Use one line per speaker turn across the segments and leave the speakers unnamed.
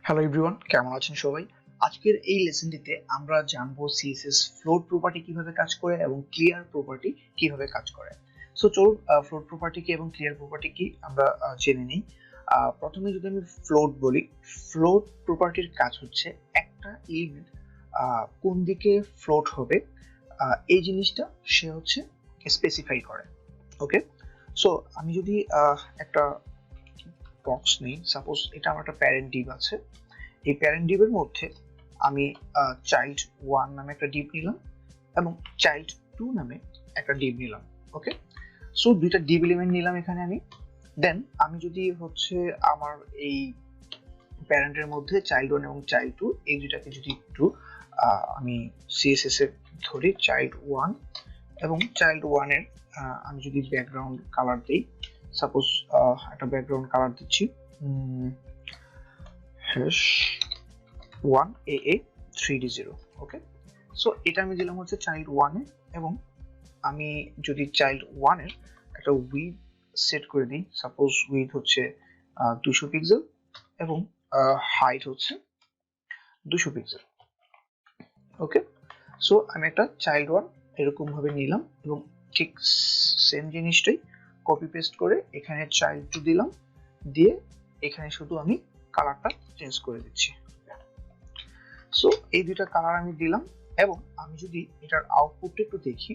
Hello everyone, কেমন আছেন সবাই? আজকের এই লেসনটিতে আমরা জানবো সিএসএস ফ্লোট প্রপার্টি কিভাবে কাজ করে এবং ক্লিয়ার প্রপার্টি কিভাবে কাজ করে। সো চলুন ফ্লোট প্রপার্টি কি এবং ক্লিয়ার প্রপার্টি কি আমরা জেনে নিই। প্রথমে যদি আমি ফ্লোট বলি, ফ্লোট প্রপার্টির কাজ হচ্ছে একটা এলিমেন্ট কোন দিকে ফ্লোট হবে এই জিনিসটা সে হচ্ছে স্পেসিফাই করে। ওকে, সো আমি যদি একটা বক্স নেই, সাপোজ এটা আমার একটা প্যারেন্ট ডিভ আছে। এই প্যারেন্ট ডিভের মধ্যে আমি চাইল্ড 1 নামে একটা ডিভ নিলাম এবং চাইল্ড 2 নামে একটা ডিভ নিলাম। ওকে, সো দুইটা ডিভ এলিমেন্ট নিলাম এখানে আমি। দেন আমি যদি হচ্ছে আমার এই প্যারেন্টের মধ্যে চাইল্ড 1 এবং চাইল্ড 2 এই দুইটাকে যদি একটু আমি সিএসএস এ ধরি, চাইল্ড 1 এবং চাইল্ড 1 এর আমি যদি ব্যাকগ্রাউন্ড কালার দেই, সাপোজ একটা ব্যাকগ্রাউন্ড কালার দিচ্ছি #1 AA 3D0। ওকে, সো এটা আমি দিলাম হচ্ছে চাইল্ড 1 এ এবং আমি যদি চাইল্ড 1 এর একটা উইডথ সেট করে দিই, সাপোজ উইডথ হচ্ছে 200 পিক্সেল এবং হাইট হচ্ছে 200 পিক্সেল। ওকে, সো আমি একটা চাইল্ড 1 এরকম ভাবে নিলাম এবং ঠিক সেম জিনিসটাই কপি পেস্ট করে এখানে চাইল্ড 2 দিলাম, দিয়ে এখানে শুধু আমি কালারটা চেঞ্জ করে দিচ্ছি। সো এই দুইটা কালার আমি দিলাম এবং আমি যদি এটার আউটপুটটা একটু দেখি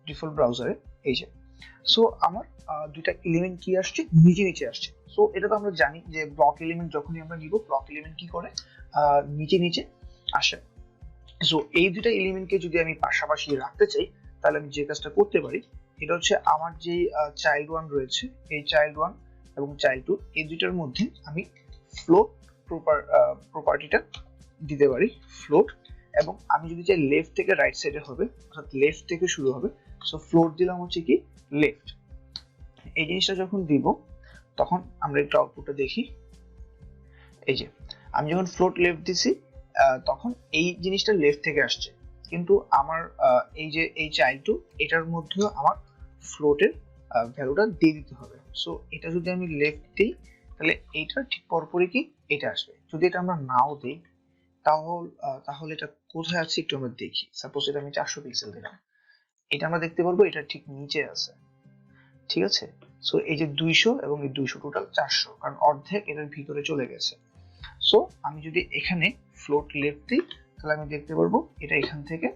ডিফল্ট ব্রাউজারে, এই যে সো আমার দুইটা এলিমেন্ট কি আসছে, নিচে নিচে আসছে। সো এটা তো আমরা জানি যে ব্লক এলিমেন্ট যখনই আমরা নিব, ব্লক এলিমেন্ট কি করে নিচে নিচে আসে। সো এই দুইটা এলিমেন্টকে যদি আমি পাশাপাশি রাখতে চাই তাহলে আমি যে কাজটা করতে পারি এটা হচ্ছে আমার যে চাইল্ড 1 রয়েছে, এই চাইল্ড 1 এবং চাইল্ড 2 এই দুইটার মধ্যে আমি ফ্লোট প্রপার্টিটা দিতে পারি, ফ্লোট। এবং আমি যদি চাই লেফট থেকে রাইট সাইডে হবে, অর্থাৎ লেফট থেকে শুরু হবে, সো ফ্লোট দিলাম হচ্ছে কি লেফট। এই জিনিসটা যখন দিব তখন আমরা একটু আউটপুটটা দেখি। এই যে আমি যখন ফ্লোট লেফট দিছি তখন এই জিনিসটা লেফট থেকে আসছে, কিন্তু আমার এই যে এই চাইল্ড 2 এটার মধ্যেও আমার ফ্লোটের ভ্যালুটা দিয়ে দিতে হবে। সো এটা যদি আমি লেফট দিই তাহলে এইটা ঠিক পরপরই কি এটা আসবে। যদি এটা আমরা নাও দিই তাহলে এটা কোথায় আছে একটু আমরা দেখি। সাপোজ এটা আমি 400 পিক্সেল দিলাম, এটা আমরা দেখতে পারবো এটা ঠিক নিচে আছে। ঠিক আছে, সো এই যে 200 এবং এই 200 টোটাল 400, কারণ অর্ধেক এটার ভিতরে চলে গেছে। সো আমি যদি এখানে ফ্লোট লেফট দিই তাহলে আমি দেখতে পারবো এটা এখান থেকে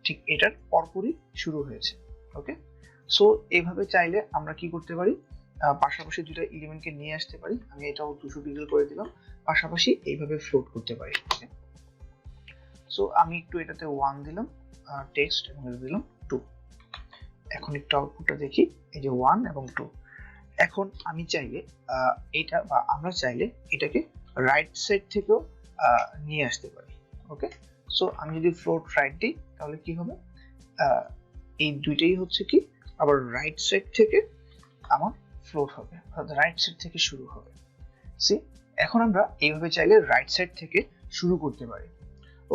ঠিক এটার পরপরই শুরু হয়েছে। ওকে, সো এইভাবে চাইলে আমরা কি করতে পারি, পাশাপাশি দুটো এলিমেন্টকে নিয়ে আসতে পারি। আমি এটাও 200 পিক্সেল করে দিলাম, পাশাপাশি এইভাবে ফ্লোট করতে পারি। ওকে, সো আমি একটু এটাতে 1 দিলাম টেক্সট এবং দিলাম 2। এখন একটু আউটপুটটা দেখি, এই যে 1 এবং 2। এখন আমি চাইলে এটা বা আমরা চাইলে এটাকে রাইট সাইড থেকেও নিয়ে আসতে পারি। ওকে, সো আমি যদি ফ্লোট রাইট দিই তাহলে কি হবে, এই দুইটাই হচ্ছে কি আবার রাইট সাইড থেকে আমার ফ্লোট হবে, অর্থাৎ রাইট সাইড থেকে শুরু হবে। সি, এখন আমরা এইভাবে চাইলে রাইট সাইড থেকে শুরু করতে পারি।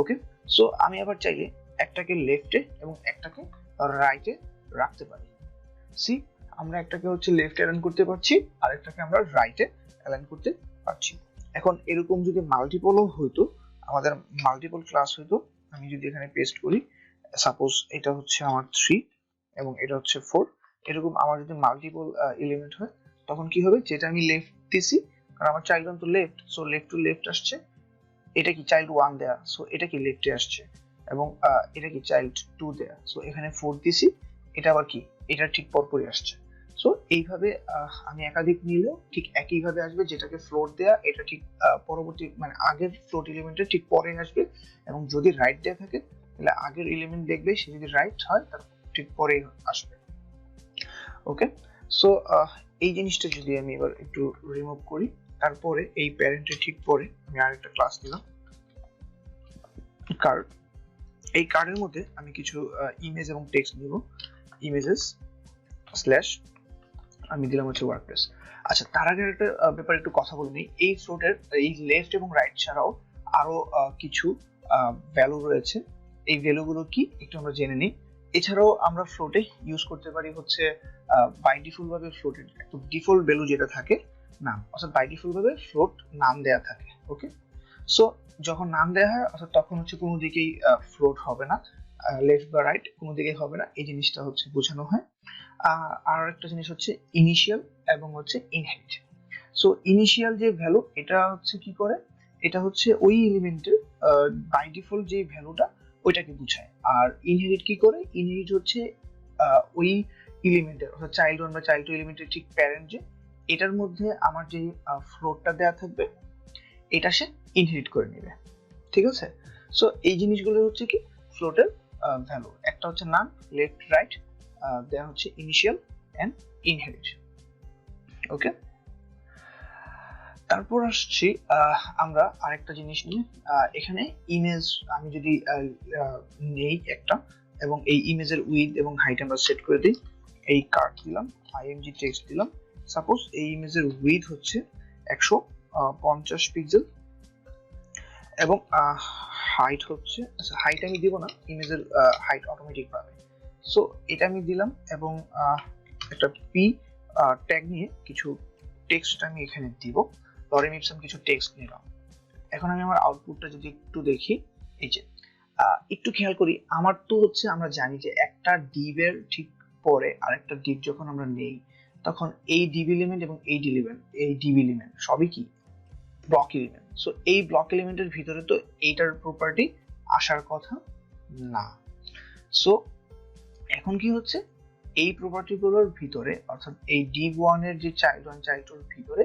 ওকে, সো আমি আবার চাইলে একটাকে লেফটে এবং একটাকে রাইটে রাখতে পারি। সি, আমরা একটাকে হচ্ছে লেফটে অ্যালাইন করতে পারছি আর একটাকে আমরা রাইটে অ্যালাইন করতে পারছি। এখন এরকম যদি মাল্টিপলও হইতো, আমাদের মাল্টিপল ক্লাস হইতো, আমি যদি এখানে পেস্ট করি, সাপোজ এটা হচ্ছে আমার 3 এবং এটা হচ্ছে 4, এরকম আমার যদি মাল্টিপল এলিমেন্ট হয় তখন কি হবে, যেটা আমি লেফট দিছি কারণ আমার চাইল্ড 1 তো left, so left to left আসছে, এটা কি চাইল্ড 1 দেয়া, সো এটা কি লেফটে আসছে, এবং এটা কি চাইল্ড 2 দেয়া, সো এখানে 4 দিছি, এটা আবার কি এটা ঠিক পরপরই আসছে। সো এইভাবে আমি একাধিক নিলেও ঠিক একইভাবে আসবে, যেটাকে ফ্লোট দেয়া এটা ঠিক পরবর্তী মানে আগের ফ্লোট এলিমেন্টের ঠিক পরে আসবে, এবং যদি রাইট দেয়া থাকে তাহলে আগের এলিমেন্ট দেখবে, সে যদি রাইট হয় তার ঠিক পরে আসবে। ওকে, সো এই জিনিসটা যদি আমি এবার একটু রিমুভ করি, তারপরে এই প্যারেন্টের ঠিক পরে আমি আরেকটা ক্লাস দিলাম কার্ড। এই কার্ডের মধ্যে আমি কিছু ইমেজ এবং টেক্সট নিব, ইমেজেস স্ল্যাশ আমি দিলাম হচ্ছে ওয়ার্ডপ্রেস। আচ্ছা, তার আগে একটা ব্যাপারে একটু কথা বলে নিই। এই ফ্লোটের এই লেফট এবং রাইট ছাড়াও আরো কিছু ভ্যালু রয়েছে। এই ভ্যালুগুলো কি একটু আমরা জেনে নিই। এছাড়াও আমরা ফ্লোটে ইউজ করতে পারি হচ্ছে বাই ডিফল্ট ভাবে ফ্লোটের একটু ডিফল্ট ভ্যালু যেটা থাকে নাম, অর্থাৎ বাই ডিফল্ট ভাবে ফ্লোট নাম দেয়া থাকে। ওকে, সো যখন নাম দেয়া হয় অর্থাৎ তখন হচ্ছে কোনো দিকেই ফ্লোট হবে না, লেফট বা রাইট কোনো দিকেই হবে না, এই জিনিসটা হচ্ছে বোঝানো হয়। আর একটা জিনিস হচ্ছে ইনিশিয়াল এবং হচ্ছে ইনহেরিট। সো ইনিশিয়াল যে ভ্যালু এটা হচ্ছে কি করে, এটা হচ্ছে ওই এলিমেন্টের বাই ডিফল্ট যে ভ্যালুটা ওইটাকে বোঝায়। আর ইনহেরিট কি করে, ইনহেরিট হচ্ছে ওই এলিমেন্টের অর্থাৎ চাইল্ড ওয়ান বা চাইল্ড টু এলিমেন্টের ঠিক প্যারেন্ট যে এটার মধ্যে আমার যে ফ্লোটটা দেওয়া থাকবে এটা সে ইনহেরিট করে নেবে। ঠিক আছে, সো এই জিনিসগুলো হচ্ছে কি ফ্লোটের ভ্যালু, একটা হচ্ছে নাম, লেফট রাইট, দেওয়া হচ্ছে ইনিশিয়াল এন্ড ইনহেরিট। ওকে, তারপর আসছি আমরা আরেকটা জিনিস নিয়ে, এখানে ইমেজ আমি যদি নেই একটা এবং এই ইমেজের উইডথ এবং হাইট আমরা সেট করে দিই, এই কার্ড দিলাম, আইএমজি টেক্সট দিলাম, সাপোজ এই ইমেজের উইডথ হচ্ছে 150 পিক্সেল এবং হাইট হচ্ছে, আচ্ছা হাইট আমি দিব না, ইমেজের হাইট অটোমেটিক পাবে। সো এটা আমি দিলাম এবং একটা পি ট্যাগ নিয়ে কিছু টেক্সট আমি এখানে দিব, লরেম ইপসন কিছু টেক্সট নিলাম। এখন আমি আমার আউটপুটটা যদি একটু দেখি, এই যে একটু খেয়াল করি, আমার তো হচ্ছে আমরা জানি যে একটা ডিভের ঠিক পরে আরেকটা ডিভ যখন আমরা নেই তখন এই ডিভ এলিমেন্ট এবং এই ডিভ এলিমেন্ট সবই কি ব্লক এলিমেন্ট। সো এই ব্লক এলিমেন্টের ভিতরে তো এইটার প্রপার্টি আসার কথা না। সো এখন কি হচ্ছে, এই প্রপার্টিগুলোর ভিতরে অর্থাৎ এই ডিভ ওয়ান এর যে চাইল্ড ওয়ান চাইল্ড টুর ভিতরে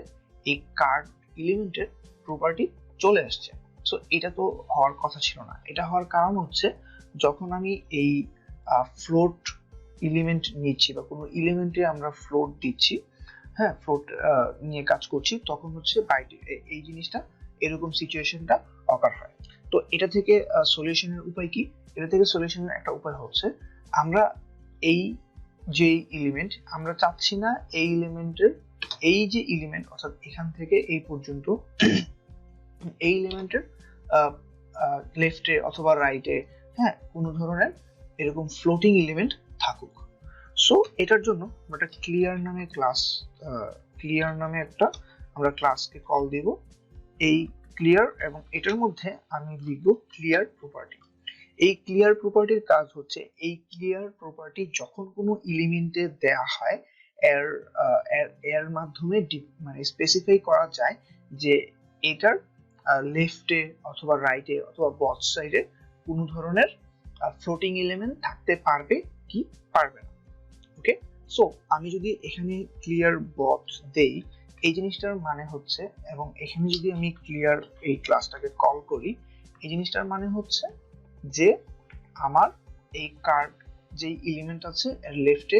এই কার্ড এলিমেন্টের প্রপার্টি চলে আসছে। সো এটা তো হওয়ার কথা ছিল না। এটা হওয়ার কারণ হচ্ছে যখন আমি এই ফ্লোট এলিমেন্ট নিচ্ছি বা কোনো এলিমেন্টে আমরা ফ্লোট দিচ্ছি, হ্যাঁ ফ্লোট নিয়ে কাজ করছি, তখন হচ্ছে এই জিনিসটা এরকম সিচুয়েশনটা অকার হয়। তো এটা থেকে সলিউশনের উপায় কি, এটা থেকে সলিউশনের একটা উপায় হচ্ছে আমরা এই যে এলিমেন্ট আমরা চাচ্ছি না এই এলিমেন্টের এই যে এলিমেন্ট অর্থাৎ এখান থেকে এই পর্যন্ত এই এলিমেন্টের লেফটে অথবা রাইটে হ্যাঁ কোনো ধরনের এরকম ফ্লোটিং এলিমেন্ট থাকুক। সো এটার জন্য আমরা একটা ক্লিয়ার নামে একটা আমরা ক্লাসকে কল দেব, এই ক্লিয়ার এবং এটার মধ্যে আমি লিখব ক্লিয়ার প্রপার্টি। এই ক্লিয়ার প্রপার্টির কাজ হচ্ছে এই ক্লিয়ার প্রপার্টি যখন কোনো এলিমেন্টে দেয়া হয় এর মাধ্যমে মানে স্পেসিফাই করা যায় যে এটার লেফটে অথবা রাইটে অথবা বথ সাইডে কোনো ধরনের ফ্লোটিং এলিমেন্ট থাকতে পারবে কি পারবে না। ওকে, সো আমি যদি এখানে ক্লিয়ার বথ দেই এই জিনিসটার মানে হচ্ছে, এবং এখানে যদি আমি ক্লিয়ার এই ক্লাসটাকে কল করি এই জিনিসটার মানে হচ্ছে যে আমার এই কার্ড যে এলিমেন্ট আছে এর লেফটে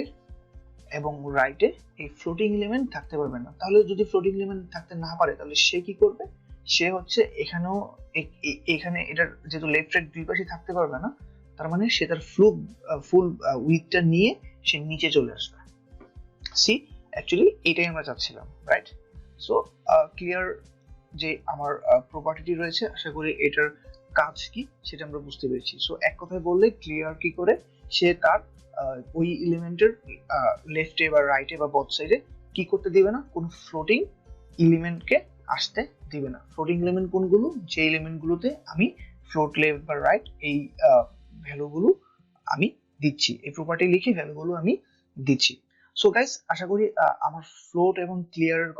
এবং রাইটে এই ফ্লোটিং এলিমেন্ট থাকতে পারবে না। তাহলে যদি ফ্লোটিং এলিমেন্ট থাকতে না পারে তাহলে সে কি করবে, সে হচ্ছে এখানেও এখানে এটার যেহেতু লেফট রাইট দুই পাশে থাকতে পারবে না তার মানে সে তার ফুল উইডথটা নিয়ে সে নিচে চলে আসবে। সি অ্যাকচুয়ালি এটাই আমরা চাচ্ছিলাম, রাইট? সো ক্লিয়ার যে আমার প্রপার্টিটি রয়েছে আশা করি এটার কাজ কি সেটা আমরা বুঝতে পেরেছি। সো এক কথায় বললে ক্লিয়ার কি করে, সে তার ওই এলিমেন্টের লেফটে বা রাইটে বা বথ সাইডে কি করতে দিবে না, কোন ফ্লোটিং এলিমেন্টকে আসতে দিবে না। ফ্লোটিং এলিমেন্ট কোনগুলো, যে এলিমেন্টগুলোতে আমি ফ্লোট লেফট বা রাইট এই ভ্যালুগুলো আমি দিচ্ছি, এই প্রপার্টি লিখে ভ্যালুগুলো আমি দিচ্ছি। সো গাইস আশা করি আমার ফ্লোট এবং ক্লিয়ারের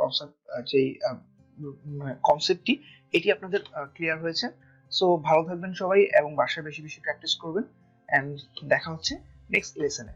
কনসেপ্টটি এটি আপনাদের ক্লিয়ার হয়েছে। সো ভালো থাকবেন সবাই এবং বাসায় বেশি বেশি প্র্যাকটিস করবেন, এন্ড দেখা হচ্ছে নেক্সট লেসনে।